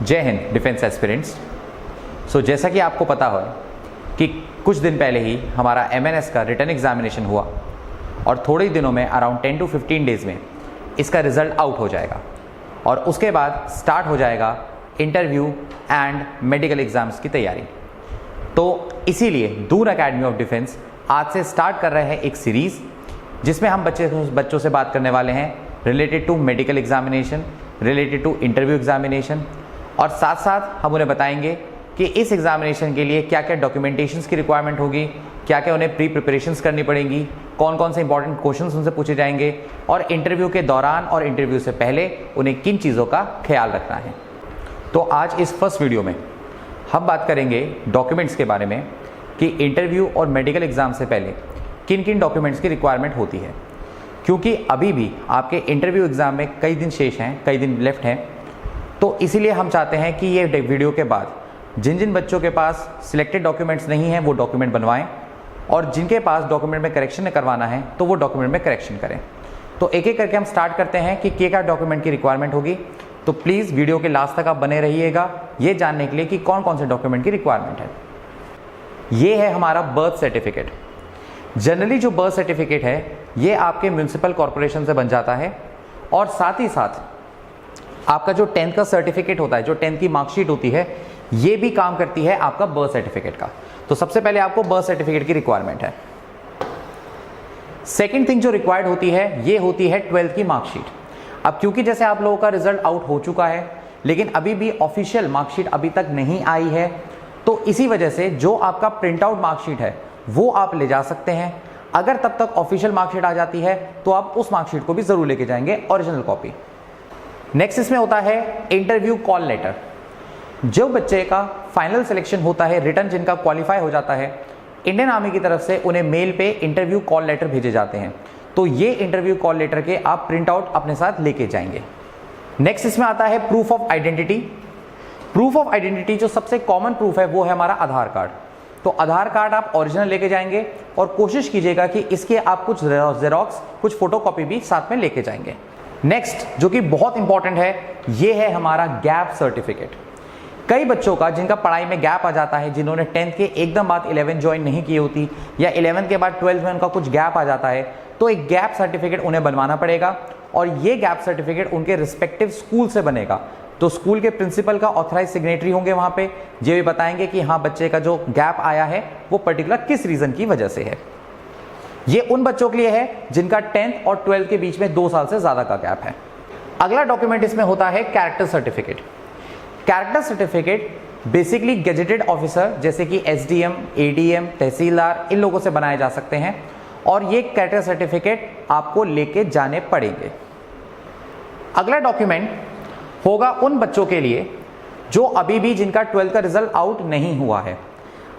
जय Hind defence aspirants. जैसा कि आपको पता हो कि कुछ दिन पहले ही हमारा MNS का रिटन एग्जामिनेशन हुआ और थोड़े ही दिनों में अराउंड 10 to 15 डेज़ में इसका रिज़ल्ट आउट हो जाएगा और उसके बाद स्टार्ट हो जाएगा इंटरव्यू एंड मेडिकल एग्ज़ाम्स की तैयारी। तो इसीलिए दून अकेडमी ऑफ डिफेंस आज से स्टार्ट कर रहे हैं एक सीरीज़ जिसमें हम बच्चों से बात करने वाले हैं related to medical examination, related to interview examination, और साथ साथ हम उन्हें बताएंगे कि इस एग्जामिनेशन के लिए क्या क्या डॉक्यूमेंटेशंस की रिक्वायरमेंट होगी, क्या क्या उन्हें प्री प्रिपरेशंस करनी पड़ेंगी, कौन कौन से इंपॉर्टेंट क्वेश्चंस उनसे पूछे जाएंगे और इंटरव्यू के दौरान और इंटरव्यू से पहले उन्हें किन चीज़ों का ख्याल रखना है। तो आज इस फर्स्ट वीडियो में हम बात करेंगे डॉक्यूमेंट्स के बारे में कि इंटरव्यू और मेडिकल एग्ज़ाम से पहले किन किन डॉक्यूमेंट्स की रिक्वायरमेंट होती है, क्योंकि अभी भी आपके इंटरव्यू एग्ज़ाम में कई दिन शेष हैं, कई दिन लेफ्ट हैं। तो इसीलिए हम चाहते हैं कि ये वीडियो के बाद जिन जिन बच्चों के पास सिलेक्टेड डॉक्यूमेंट्स नहीं हैं वो डॉक्यूमेंट बनवाएं और जिनके पास डॉक्यूमेंट में करेक्शन करवाना है तो वो डॉक्यूमेंट में करेक्शन करें। तो एक एक करके हम स्टार्ट करते हैं कि क्या डॉक्यूमेंट की रिक्वायरमेंट होगी। तो प्लीज़ वीडियो के लास्ट तक आप बने रहिएगा ये जानने के लिए कि कौन कौन से डॉक्यूमेंट की रिक्वायरमेंट है। ये है हमारा बर्थ सर्टिफिकेट। जनरली जो बर्थ सर्टिफिकेट है ये आपके म्यूनिसिपल कॉरपोरेशन से बन जाता है और साथ ही साथ आपका जो 10th का सर्टिफिकेट होता है, जो 10th की मार्कशीट होती है, ये भी काम करती है आपका बर्थ सर्टिफिकेट का। तो सबसे पहले आपको बर्थ सर्टिफिकेट की रिक्वायरमेंट है। सेकेंड थिंग जो रिक्वायर्ड होती है ये होती है 12th की मार्कशीट। अब क्योंकि जैसे आप लोगों का रिजल्ट आउट हो चुका है लेकिन अभी भी ऑफिशियल मार्कशीट अभी तक नहीं आई है, तो इसी वजह से जो आपका प्रिंट आउट मार्कशीट है वो आप ले जा सकते हैं। अगर तब तक ऑफिशियल मार्कशीट आ जाती है तो आप उस मार्कशीट को भी जरूर लेके जाएंगे, ओरिजिनल कॉपी। नेक्स्ट इसमें होता है इंटरव्यू कॉल लेटर। जो बच्चे का फाइनल सिलेक्शन होता है, रिटन जिनका क्वालिफाई हो जाता है, इंडियन आर्मी की तरफ से उन्हें मेल पे इंटरव्यू कॉल लेटर भेजे जाते हैं। तो ये इंटरव्यू कॉल लेटर के आप प्रिंट आउट अपने साथ लेके जाएंगे। नेक्स्ट इसमें आता है proof of identity. Proof of identity जो सबसे कॉमन प्रूफ है वो है हमारा आधार कार्ड। तो आधार कार्ड आप ओरिजिनल लेके जाएंगे और कोशिश कीजिएगा कि इसके आप कुछ जेरोक्स, कुछ फोटोकॉपी भी साथ में लेके जाएंगे। नेक्स्ट जो कि बहुत इंपॉर्टेंट है ये है हमारा गैप सर्टिफिकेट। कई बच्चों का जिनका पढ़ाई में गैप आ जाता है, जिन्होंने 10th के एकदम बाद 11th ज्वाइन नहीं की होती या 11th के बाद 12th में उनका कुछ गैप आ जाता है, तो एक गैप सर्टिफिकेट उन्हें बनवाना पड़ेगा और ये गैप सर्टिफिकेट उनके रिस्पेक्टिव स्कूल से बनेगा। तो स्कूल के प्रिंसिपल का ऑथराइज सिग्नेटरी होंगे वहाँ पे, ये भी बताएंगे कि हाँ बच्चे का जो गैप आया है वो पर्टिकुलर किस रीज़न की वजह से है। ये उन बच्चों के लिए है जिनका 10th और 12th के बीच में 2 साल से ज़्यादा का गैप है। अगला डॉक्यूमेंट इसमें होता है character certificate. Character certificate basically gazetted officer जैसे कि SDM, ADM, तहसीलदार, इन लोगों से बनाए जा सकते हैं और ये कैरेक्टर सर्टिफिकेट आपको लेके जाने पड़ेंगे। अगला डॉक्यूमेंट होगा उन बच्चों के लिए जो अभी भी जिनका 12th का रिजल्ट आउट नहीं हुआ है।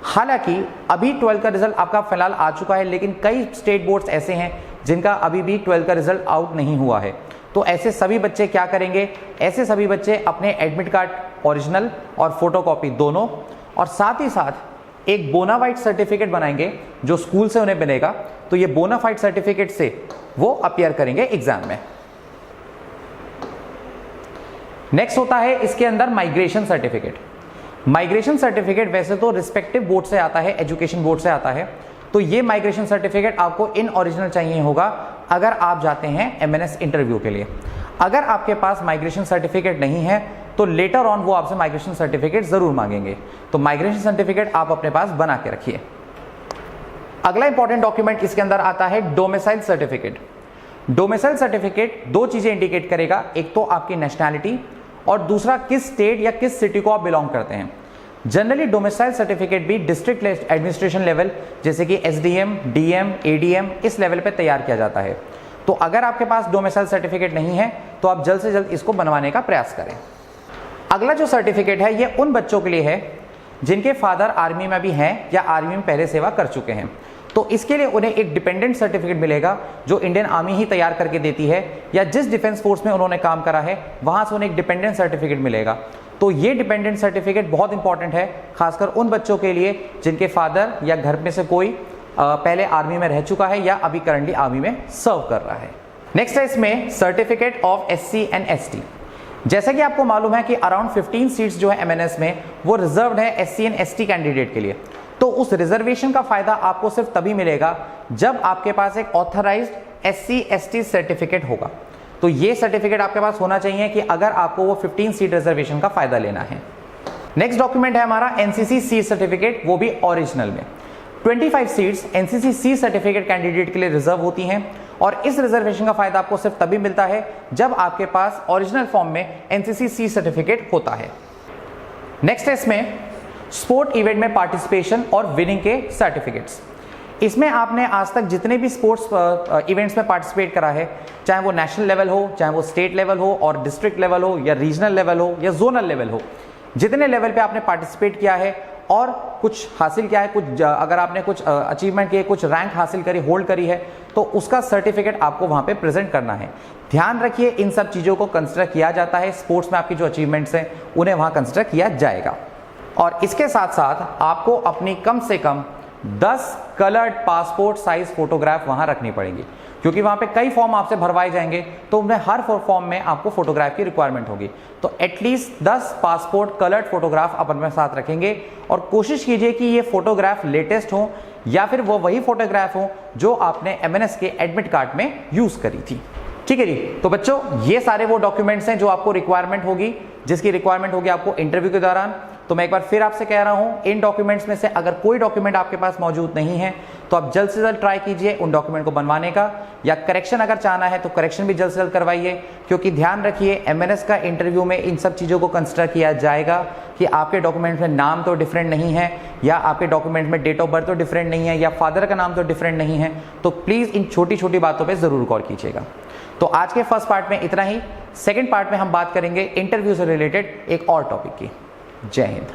हालांकि अभी 12th का रिजल्ट आपका फिलहाल आ चुका है लेकिन कई स्टेट बोर्ड्स ऐसे हैं जिनका अभी भी 12th का रिजल्ट आउट नहीं हुआ है। तो ऐसे सभी बच्चे क्या करेंगे, ऐसे सभी बच्चे अपने एडमिट कार्ड ओरिजिनल और फोटोकॉपी दोनों और साथ ही साथ एक बोनाफाइड सर्टिफिकेट बनाएंगे जो स्कूल से उन्हें बनेगा। तो ये बोनाफाइड सर्टिफिकेट से वो अपीयर करेंगे एग्जाम में। नेक्स्ट होता है इसके अंदर माइग्रेशन सर्टिफिकेट। माइग्रेशन सर्टिफिकेट वैसे तो रिस्पेक्टिव बोर्ड से आता है, एजुकेशन बोर्ड से आता है। तो ये माइग्रेशन सर्टिफिकेट आपको इन ओरिजिनल चाहिए होगा अगर आप जाते हैं MNS इंटरव्यू के लिए। अगर आपके पास माइग्रेशन सर्टिफिकेट नहीं है तो लेटर ऑन वो आपसे माइग्रेशन सर्टिफिकेट जरूर मांगेंगे। तो माइग्रेशन सर्टिफिकेट आप अपने पास बना के रखिए। अगला इंपॉर्टेंट डॉक्यूमेंट इसके अंदर आता है डोमिसाइल सर्टिफिकेट। डोमिसाइल सर्टिफिकेट 2 चीजें इंडिकेट करेगा, एक तो आपकी नेशनैलिटी और दूसरा किस स्टेट या किस सिटी को आप बिलोंग करते हैं। जनरली डोमिसाइल सर्टिफिकेट भी डिस्ट्रिक्ट एडमिनिस्ट्रेशन लेवल जैसे कि SDM, DM, ADM इस लेवल पे तैयार किया जाता है। तो अगर आपके पास डोमिसाइल सर्टिफिकेट नहीं है तो आप जल्द से जल्द इसको बनवाने का प्रयास करें। अगला जो सर्टिफिकेट है ये उन बच्चों के लिए है जिनके फादर आर्मी में भी हैं या आर्मी में पहले सेवा कर चुके हैं। तो इसके लिए उन्हें एक डिपेंडेंट सर्टिफिकेट मिलेगा जो इंडियन आर्मी ही तैयार करके देती है, या जिस डिफेंस फोर्स में उन्होंने काम करा है वहां से उन्हें एक डिपेंडेंट सर्टिफिकेट मिलेगा। तो ये डिपेंडेंट सर्टिफिकेट बहुत इंपॉर्टेंट है, खासकर उन बच्चों के लिए जिनके फादर या घर में से कोई पहले आर्मी में रह चुका है या अभी करंटली आर्मी में सर्व कर रहा है। नेक्स्ट है इसमें certificate of SC and ST। जैसे कि आपको मालूम है कि अराउंड 15 सीट्स जो है एमएनएस में वो रिजर्व्ड है एससी एंड एसटी कैंडिडेट के लिए। तो उस रिजर्वेशन का फायदा आपको सिर्फ तभी मिलेगा जब आपके पास एक ऑथराइज्ड एससी एसटी सर्टिफिकेट होगा। तो ये सर्टिफिकेट आपके पास होना चाहिए कि अगर आपको वो 15 सीट रिजर्वेशन का फायदा लेना है। नेक्स्ट डॉक्यूमेंट है हमारा एनसीसी सी सर्टिफिकेट, वो भी ओरिजिनल में। 25 seats NCC C certificate candidate के लिए रिजर्व होती हैं और इस रिजर्वेशन का फायदा आपको सिर्फ तभी मिलता है जब आपके पास ओरिजिनल फॉर्म में एनसीसी सी सर्टिफिकेट होता है। नेक्स्ट है इसमें स्पोर्ट इवेंट में पार्टिसिपेशन और विनिंग के सर्टिफिकेट्स। इसमें आपने आज तक जितने भी स्पोर्ट्स इवेंट्स में पार्टिसिपेट करा है, चाहे वो नेशनल लेवल हो, चाहे वो स्टेट लेवल हो और डिस्ट्रिक्ट लेवल हो या रीजनल लेवल हो या जोनल लेवल हो, जितने लेवल पे आपने पार्टिसिपेट किया है और कुछ हासिल किया है, कुछ अगर आपने कुछ अचीवमेंट किए, कुछ रैंक हासिल करी, होल्ड करी है, तो उसका सर्टिफिकेट आपको वहां पे प्रेजेंट करना है। ध्यान रखिए इन सब चीज़ों को कंसिडर किया जाता है। स्पोर्ट्स में आपकी जो अचीवमेंट्स हैं उन्हें वहां कंसिडर किया जाएगा। और इसके साथ साथ आपको अपनी कम से कम 10 कलर्ड पासपोर्ट साइज फोटोग्राफ वहां रखनी पड़ेगी, क्योंकि वहां पे कई फॉर्म आपसे भरवाए जाएंगे, तो उनमें हर फॉर्म में आपको फोटोग्राफ की रिक्वायरमेंट होगी। तो एटलीस्ट 10 पासपोर्ट कलर्ड फोटोग्राफ आप अपने साथ रखेंगे और कोशिश कीजिए कि ये फोटोग्राफ लेटेस्ट हो या फिर वो वही फोटोग्राफ हो जो आपने एमएनएस के एडमिट कार्ड में यूज करी थी। ठीक है जी। तो बच्चों, ये सारे वो डॉक्यूमेंट्स हैं जो आपको रिक्वायरमेंट होगी, जिसकी रिक्वायरमेंट होगी आपको इंटरव्यू के दौरान। तो मैं एक बार फिर आपसे कह रहा हूं, इन डॉक्यूमेंट्स में से अगर कोई डॉक्यूमेंट आपके पास मौजूद नहीं है तो आप जल्द से जल्द ट्राई कीजिए उन डॉक्यूमेंट को बनवाने का, या करेक्शन अगर चाहना है तो करेक्शन भी जल्द से जल्द करवाइए। क्योंकि ध्यान रखिए एमएनएस का इंटरव्यू में इन सब चीज़ों को कंसिडर किया जाएगा कि आपके डॉक्यूमेंट में नाम तो डिफरेंट नहीं है, या आपके डॉक्यूमेंट में डेट ऑफ बर्थ तो डिफरेंट नहीं है, या फादर का नाम तो डिफरेंट नहीं है। तो प्लीज़ इन छोटी छोटी बातों पर ज़रूर गौर कीजिएगा। तो आज के फर्स्ट पार्ट में इतना ही। सेकेंड पार्ट में हम बात करेंगे इंटरव्यू से रिलेटेड एक और टॉपिक की। जय हिंद।